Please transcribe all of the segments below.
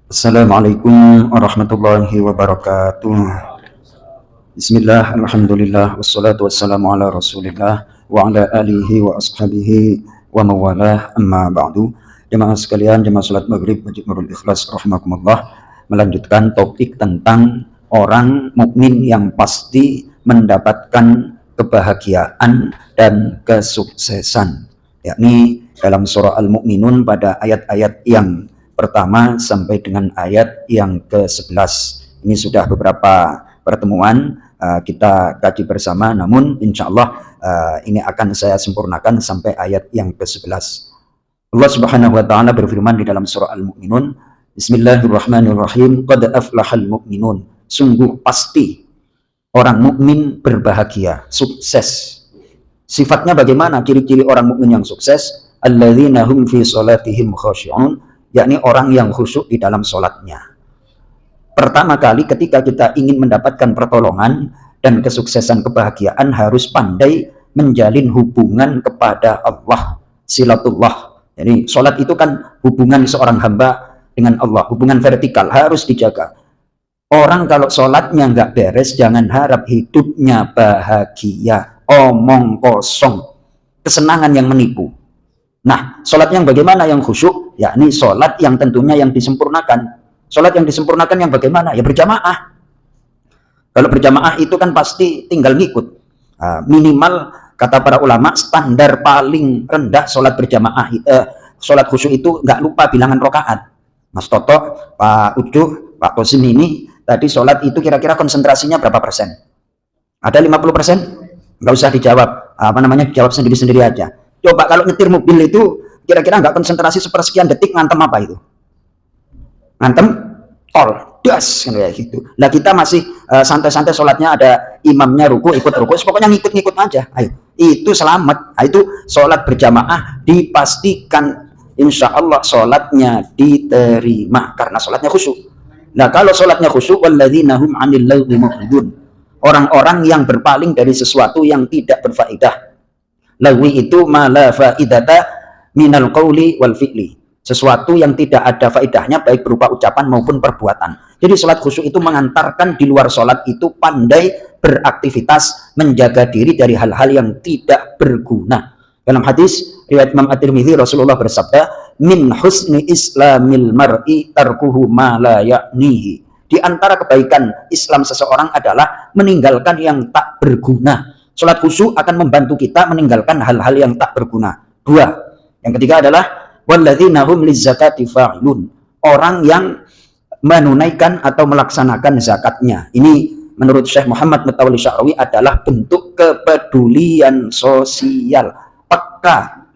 Assalamualaikum warahmatullahi wabarakatuh. Bismillah, alhamdulillah, wassalatu wassalamu ala rasulillah wa ala alihi wa ashabihi wa mawalah, amma ba'du. Jemaah sekalian, jemaah salat maghrib Masjid Nurul Ikhlas rahimakumullah, melanjutkan topik tentang orang mukmin yang pasti mendapatkan kebahagiaan dan kesuksesan, yakni dalam surah Al-Mu'minun pada ayat-ayat yang pertama sampai dengan ayat yang ke-11. Ini sudah beberapa pertemuan kita kaji bersama, namun insya Allah ini akan saya sempurnakan sampai ayat yang ke-11. Allah Subhanahu wa taala berfirman di dalam surah Al-Mu'minun, Bismillahirrahmanirrahim, qad aflahal mu'minun, sungguh pasti orang mukmin berbahagia, sukses. Sifatnya bagaimana? Ciri-ciri orang mukmin yang sukses, alladzina hum fi salatihim khashi'un, yakni orang yang khusyuk di dalam sholatnya. Pertama kali ketika kita ingin mendapatkan pertolongan dan kesuksesan kebahagiaan, harus pandai menjalin hubungan kepada Allah, silatullah. Jadi sholat itu kan hubungan seorang hamba dengan Allah, hubungan vertikal harus dijaga. Orang kalau sholatnya nggak beres, jangan harap hidupnya bahagia, omong kosong, kesenangan yang menipu. Nah, sholat yang bagaimana yang khusyuk? Yakni sholat yang tentunya yang disempurnakan. Sholat yang disempurnakan yang bagaimana? Ya berjamaah. Kalau berjamaah itu kan pasti tinggal ngikut. Minimal kata para ulama, standar paling rendah sholat berjamaah, sholat khusyuk itu nggak lupa bilangan rokaat. Mas Toto, Pak Ucuh, Pak Tosim ini tadi sholat itu kira-kira konsentrasinya berapa persen? Ada 50%? Nggak usah dijawab. Jawab sendiri-sendiri aja. Coba kalau nyetir mobil itu kira-kira nggak konsentrasi sepersekian detik, ngantem apa itu? Ngantem tol, das kayak gitu. Nah kita masih santai-santai sholatnya, ada imamnya ruku, ikut ruku, pokoknya ngikut-ngikut aja. Ayo, itu selamat. Nah, itu sholat berjamaah dipastikan insya Allah sholatnya diterima karena sholatnya khusyuk. Nah kalau sholatnya khusyuk, walladzina hum 'anil lagwi mu'ridun, orang-orang yang berpaling dari sesuatu yang tidak berfaedah. Lagwi itu ma la faidata minal qauli wal fi'li, sesuatu yang tidak ada faedahnya baik berupa ucapan maupun perbuatan. Jadi sholat khusyuk itu mengantarkan di luar sholat itu pandai beraktivitas, menjaga diri dari hal-hal yang tidak berguna. Dalam hadis riwayat Imam At-Tirmidzi, Rasulullah bersabda, min husni islamil mar'i tarkuhu ma la ya'nihi. Di antara kebaikan Islam seseorang adalah meninggalkan yang tak berguna. Sholat khusyuk akan membantu kita meninggalkan hal-hal yang tak berguna. Dua. Yang ketiga adalah walladzina hum lizzakati fa'ilun, orang yang menunaikan atau melaksanakan zakatnya. Ini menurut Syekh Muhammad Mutawalli Sya'rawi adalah bentuk kepedulian sosial, peka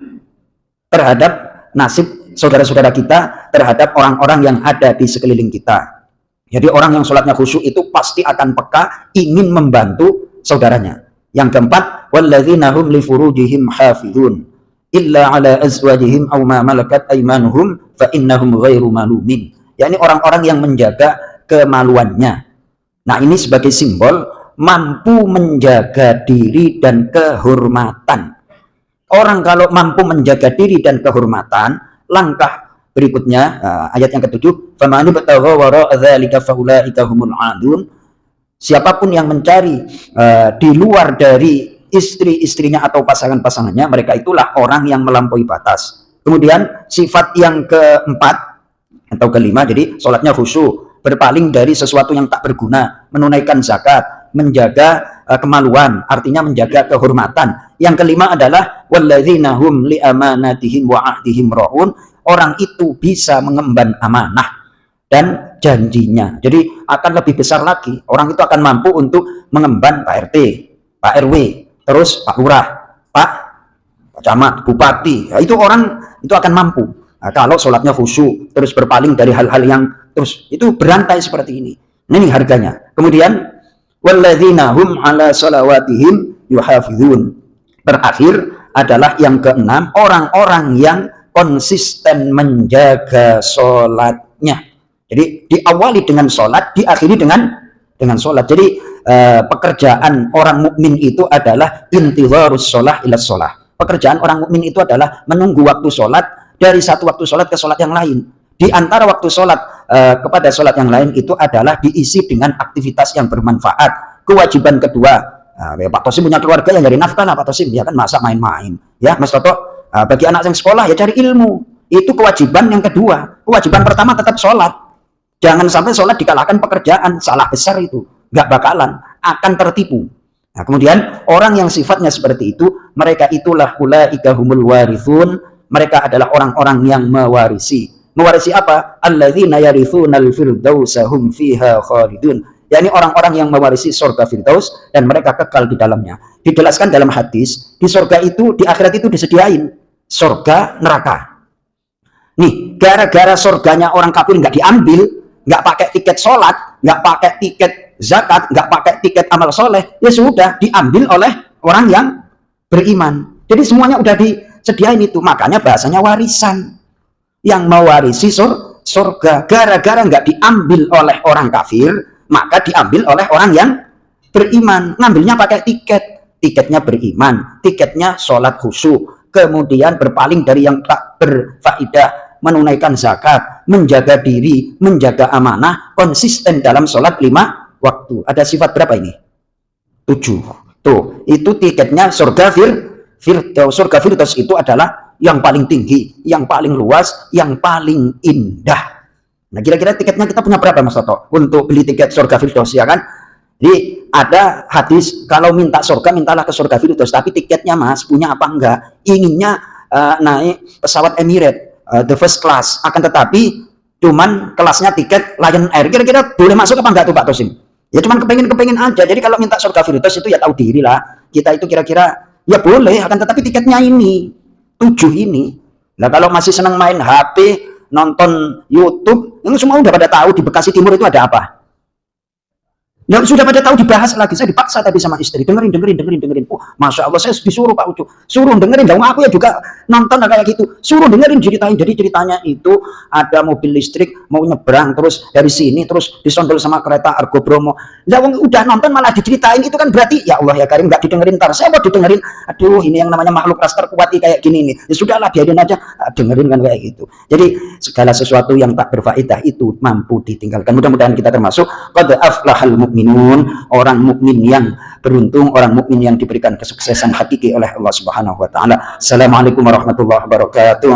terhadap nasib saudara-saudara kita, terhadap orang-orang yang ada di sekeliling kita. Jadi orang yang sholatnya khusyuk itu pasti akan peka, ingin membantu saudaranya. Yang keempat, walladzina hum li furujihim hafizun illa ala azwajihim aw ma malakat aymanuhum fa innahum ghairu malumin. Yakni orang-orang yang menjaga kemaluannya. Nah, ini sebagai simbol mampu menjaga diri dan kehormatan. Orang kalau mampu menjaga diri dan kehormatan, langkah berikutnya ayat yang ke-7, faman ibtagha wara'a dzalika faulaika humul 'adun. Siapapun yang mencari di luar dari istri-istrinya atau pasangan-pasangannya, mereka itulah orang yang melampaui batas. Kemudian sifat yang keempat atau kelima, jadi sholatnya khusyuk, berpaling dari sesuatu yang tak berguna, menunaikan zakat, menjaga kemaluan, artinya menjaga kehormatan. Yang kelima adalah walladzina hum li amanatihim wa ahdihim ra'un, orang itu bisa mengemban amanah dan janjinya. Jadi akan lebih besar lagi, orang itu akan mampu untuk mengemban Pak RT, Pak RW, terus Pak Lurah, Pak Camat, Bupati. Nah, itu orang itu akan mampu. Nah, kalau sholatnya khusyuk, terus berpaling dari hal-hal yang terus itu berantai seperti ini. Ini harganya. Kemudian walladzina hum ala salawatihim yuhafizun. Terakhir adalah yang keenam, orang-orang yang konsisten menjaga sholatnya. Jadi diawali dengan sholat, diakhiri dengan sholat. Jadi pekerjaan orang mukmin itu adalah intidharus sholah ila sholah. Pekerjaan orang mukmin itu adalah menunggu waktu sholat dari satu waktu sholat ke sholat yang lain. di antara waktu sholat kepada sholat yang lain itu adalah diisi dengan aktivitas yang bermanfaat. Kewajiban kedua, Pak Tosim punya keluarga yang dari nafkah lah Pak Tosim, ya kan, masa main-main ya Mas Toto. Bagi anak yang sekolah ya cari ilmu, itu kewajiban yang kedua. Kewajiban pertama tetap sholat, jangan sampai sholat dikalahkan pekerjaan, salah besar itu, nggak bakalan, akan tertipu. Nah, kemudian orang yang sifatnya seperti itu, mereka itulah ulaika humul warithun, mereka adalah orang-orang yang mewarisi. Mewarisi apa? Alladzina yarithunal firdausa hum fiha khalidun. yakni orang-orang yang mewarisi surga Firdaus dan mereka kekal di dalamnya. Dijelaskan dalam hadis, di surga itu, di akhirat itu disediain surga neraka. Nih, gara-gara surganya orang kafir nggak diambil, nggak pakai tiket sholat, nggak pakai tiket zakat, nggak pakai tiket amal soleh, ya sudah diambil oleh orang yang beriman. Jadi semuanya udah disediain itu, makanya bahasanya warisan. Yang mewarisi surga, gara-gara nggak diambil oleh orang kafir, maka diambil oleh orang yang beriman. Ngambilnya pakai tiket, tiketnya beriman, tiketnya sholat khusyuk, kemudian berpaling dari yang tak berfaedah, menunaikan zakat, menjaga diri, menjaga amanah, konsisten dalam sholat 5 waktu. Ada sifat berapa ini? 7. Tuh, itu tiketnya surga Firdaus. Surga Firdaus itu adalah yang paling tinggi, yang paling luas, yang paling indah. Nah, kira-kira tiketnya kita punya berapa, Mas Toto, untuk beli tiket surga Firdaus, ya kan? Jadi ada hadis, kalau minta surga, mintalah ke surga Firdaus. Tapi tiketnya, Mas, punya apa enggak? Inginnya naik pesawat Emirates, the first class. Akan tetapi cuman kelasnya tiket Lion Air. Kira-kira boleh masuk apa enggak tuh, Pak Tosim? Ya cuman kepengen aja. Jadi kalau minta surga Firdaus itu ya tahu diri lah. Kita itu kira-kira ya boleh, akan tetapi tiketnya ini 7 ini. Nah, kalau masih senang main HP, nonton YouTube, ini semua udah pada tahu di Bekasi Timur itu ada apa. Ya sudah pada tahu, dibahas lagi. Saya dipaksa tadi sama istri, dengerin. Oh, Masya Allah, saya disuruh Pak Ucu, suruh dengerin. Dong aku ya juga nonton kayak gitu, suruh dengerin ceritain. Jadi ceritanya itu ada mobil listrik mau nyebrang, terus dari sini terus disondol sama kereta Argo Bromo. Lah udah nonton malah diceritain, itu kan berarti ya Allah ya Karim, nggak didengerin. Ntar saya mau didengerin, aduh ini yang namanya makhluk ras terkuat kayak gini nih. Ya sudahlah, biarin aja, dengerin kan kayak gitu. Jadi segala sesuatu yang tak berfaedah itu mampu ditinggalkan. Mudah-mudahan kita termasuk qad aflahal mu'minun, orang mukmin yang beruntung, orang mukmin yang diberikan kesuksesan hakiki oleh Allah Subhanahu wa taala. Assalamualaikum warahmatullahi wabarakatuh.